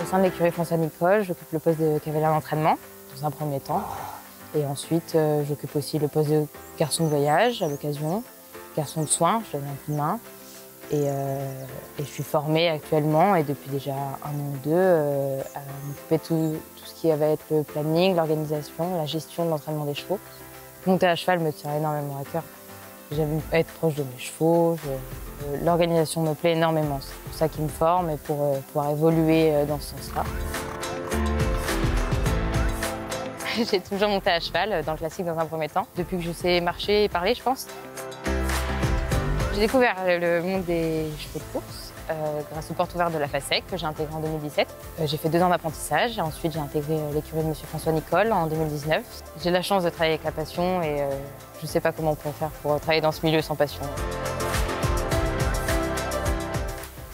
sein de l'écurie François Nicole, j'occupe le poste de cavalière d'entraînement dans un premier temps. Et ensuite, j'occupe aussi le poste de garçon de voyage à l'occasion, garçon de soins, je donne un coup de main. Et je suis formée actuellement, et depuis déjà 1 an ou 2, à m'occuper de tout ce qui va être le planning, l'organisation, la gestion de l'entraînement des chevaux. Monter à cheval me tient énormément à cœur. J'aime être proche de mes chevaux, l'organisation me plaît énormément. C'est pour ça qu'ils me forment et pour pouvoir évoluer dans ce sens-là. J'ai toujours monté à cheval, dans le classique dans un premier temps, depuis que je sais marcher et parler, je pense. J'ai découvert le monde des chevaux de course grâce aux portes ouvertes de la FASEC que j'ai intégré en 2017. J'ai fait 2 ans d'apprentissage et ensuite j'ai intégré l'écurie de Monsieur François Nicole en 2019. J'ai la chance de travailler avec la passion et je ne sais pas comment on pourrait faire pour travailler dans ce milieu sans passion.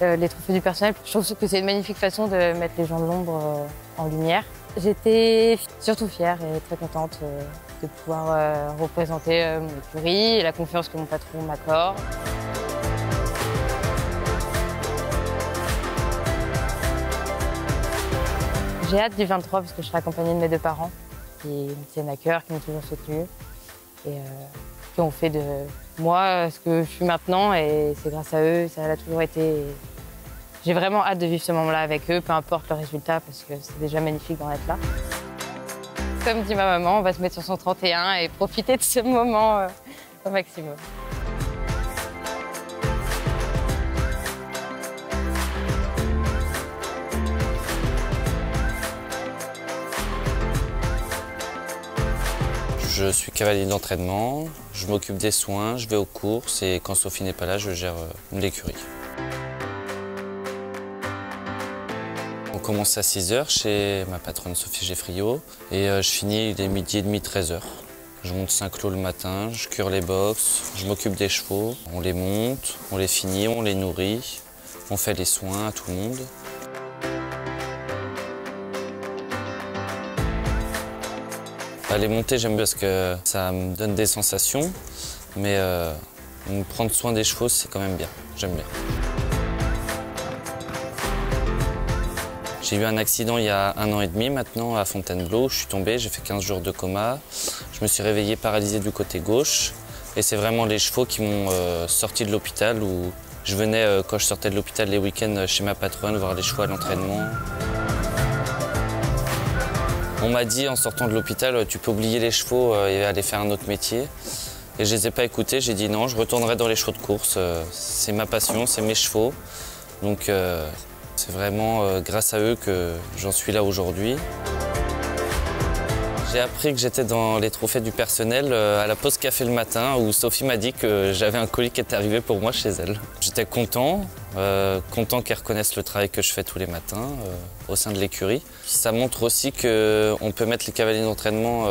Les trophées du personnel, je trouve que c'est une magnifique façon de mettre les gens de l'ombre en lumière. J'étais surtout fière et très contente de pouvoir représenter mon écurie et la confiance que mon patron m'accorde. J'ai hâte du 23 parce que je serai accompagnée de mes 2 parents qui me tiennent à cœur, qui m'ont toujours soutenue et qui ont fait de moi ce que je suis maintenant, et c'est grâce à eux, ça a toujours été. J'ai vraiment hâte de vivre ce moment-là avec eux, peu importe le résultat, parce que c'est déjà magnifique d'en être là. Comme dit ma maman, on va se mettre sur son 31 et profiter de ce moment au maximum. Je suis cavalier d'entraînement, je m'occupe des soins, je vais aux courses et quand Sophie n'est pas là, je gère l'écurie. On commence à 6 h chez ma patronne Sophie Geffriot et je finis dès 12h30, 13 h. Je monte 5 lots le matin, je cure les box, je m'occupe des chevaux, on les monte, on les finit, on les nourrit, on fait les soins à tout le monde. Les montées, j'aime bien parce que ça me donne des sensations, mais prendre soin des chevaux, c'est quand même bien, j'aime bien. J'ai eu un accident il y a 1 an et demi maintenant à Fontainebleau. Je suis tombé, j'ai fait 15 jours de coma. Je me suis réveillé paralysé du côté gauche. Et c'est vraiment les chevaux qui m'ont sorti de l'hôpital, où je venais, quand je sortais de l'hôpital les week-ends, chez ma patronne, voir les chevaux à l'entraînement. On m'a dit en sortant de l'hôpital, tu peux oublier les chevaux et aller faire un autre métier. Et je ne les ai pas écoutés, j'ai dit non, je retournerai dans les chevaux de course. C'est ma passion, c'est mes chevaux. Donc c'est vraiment grâce à eux que j'en suis là aujourd'hui. J'ai appris que j'étais dans les trophées du personnel à la pause café le matin, où Sophie m'a dit que j'avais un colis qui était arrivé pour moi chez elle. J'étais content, content qu'elle reconnaisse le travail que je fais tous les matins au sein de l'écurie. Ça montre aussi qu'on peut mettre les cavaliers d'entraînement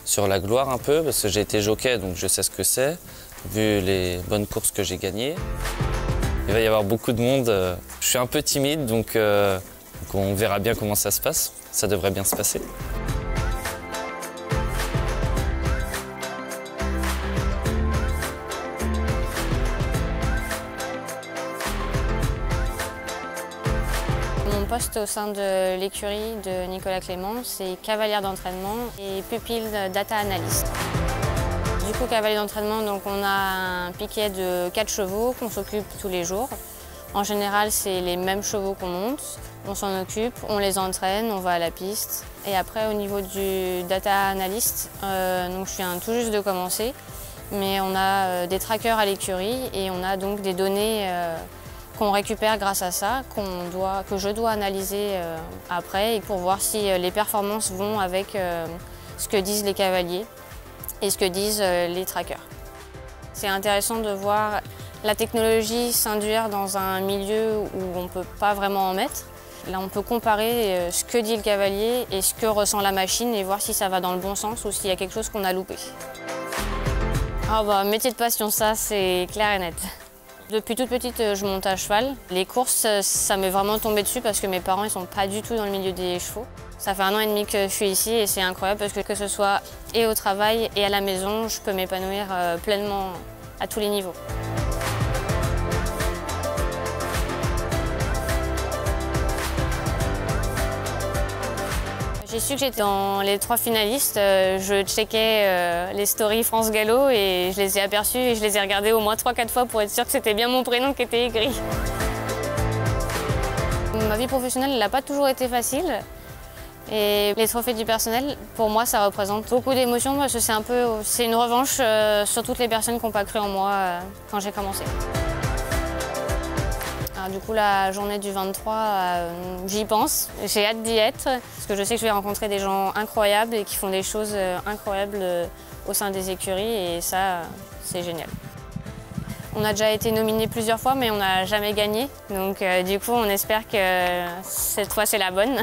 sur la gloire un peu, parce que j'ai été jockey, donc je sais ce que c'est, vu les bonnes courses que j'ai gagnées. Il va y avoir beaucoup de monde. Je suis un peu timide, donc on verra bien comment ça se passe. Ça devrait bien se passer. Mon poste au sein de l'écurie de Nicolas Clément, c'est cavalière d'entraînement et pupille data analyst. Du coup, cavalier d'entraînement, donc on a un piquet de 4 chevaux qu'on s'occupe tous les jours. En général, c'est les mêmes chevaux qu'on monte, on s'en occupe, on les entraîne, on va à la piste. Et après, au niveau du data analyst, donc je viens tout juste de commencer, mais on a des trackers à l'écurie et on a donc des données qu'on récupère grâce à ça, que je dois analyser après, et pour voir si les performances vont avec ce que disent les cavaliers et ce que disent les trackers. C'est intéressant de voir la technologie s'induire dans un milieu où on ne peut pas vraiment en mettre. Là, on peut comparer ce que dit le cavalier et ce que ressent la machine et voir si ça va dans le bon sens ou s'il y a quelque chose qu'on a loupé. Ah bah, métier de passion, ça, c'est clair et net. Depuis toute petite, je monte à cheval. Les courses, ça m'est vraiment tombé dessus parce que mes parents, ils sont pas du tout dans le milieu des chevaux. Ça fait 1 an et demi que je suis ici et c'est incroyable parce que ce soit et au travail et à la maison, je peux m'épanouir pleinement à tous les niveaux. J'ai su que j'étais dans les 3 finalistes. Je checkais les stories France Gallo et je les ai aperçus et je les ai regardés au moins 3-4 fois pour être sûre que c'était bien mon prénom qui était écrit. Ma vie professionnelle n'a pas toujours été facile. Et les trophées du personnel, pour moi, ça représente beaucoup d'émotions parce que c'est une revanche sur toutes les personnes qui n'ont pas cru en moi quand j'ai commencé. Alors, du coup, la journée du 23, j'y pense. J'ai hâte d'y être parce que je sais que je vais rencontrer des gens incroyables et qui font des choses incroyables au sein des écuries et ça, c'est génial. On a déjà été nominé plusieurs fois, mais on n'a jamais gagné. Donc, du coup, on espère que cette fois, c'est la bonne.